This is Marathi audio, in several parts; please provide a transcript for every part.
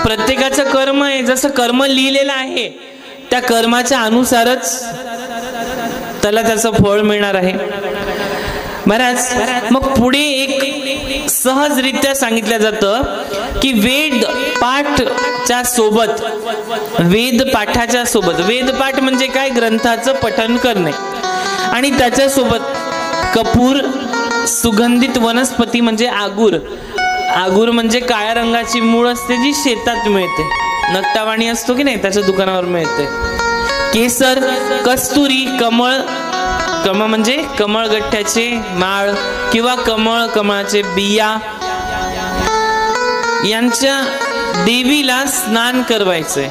प्रत्येकाचं कर्म आहे, जसं कर्म लिहिलेलं आहे त्या कर्माच्या अनुसारच त्याला त्याचं फळ मिळणार आहे महाराज. मग पुढे एक सहजरित्या सांगितलं जातं की वेद पाठाच्या सोबत, वेद पाठ म्हणजे काय, ग्रंथाचं पठन करणे, आणि त्याच्यासोबत कपूर, सुगंधित वनस्पती म्हणजे आगूर. आगूर म्हणजे काळ्या रंगाची मूळ असते जी शेतात मिळते, नट्टावाणी असतो की नाही त्याच्या दुकानावर मिळते. केसर, कस्तुरी, कमळ म्हणजे कमळगठ्ठ्याचे माळ किंवा कमळाचे बिया यांच्या देवीला स्नान करवायचंय.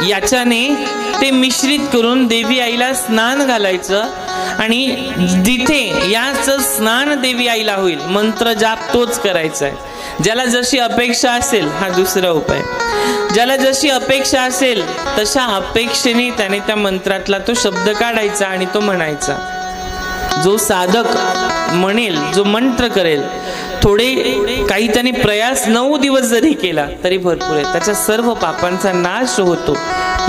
याच्याने ते मिश्रित करून देवी आईला स्नान घालायचं आणि जिथे याचं स्नान देवी आईला होईल मंत्र जाप तोच करायचा आहे. ज्याला जशी अपेक्षा असेल, हा दुसरा उपाय, ज्याला जशी अपेक्षा असेल तशा अपेक्षेने त्याने त्या मंत्रातला तो शब्द काढायचा आणि तो म्हणायचा. जो साधक म्हणेल, जो मंत्र करेल, थोडे काही त्याने प्रयास 9 दिवस जरी केला तरी भरपूर आहे, त्याच्या सर्व पापांचा नाश होतो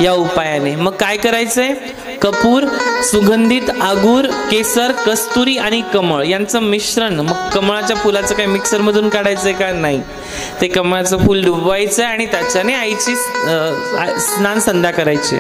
या उपायाने. मग काय करायचंय, कपूर, सुगंधित आगूर, केसर, कस्तुरी आणि कमळ यांचं मिश्रण. मग कमळाच्या फुलाचं काय मिक्सर मधून काढायचंय का, नाही, ते कमळाचं फुल डुबवायचं आणि त्याच्याने आईची स्नान संध्या करायची.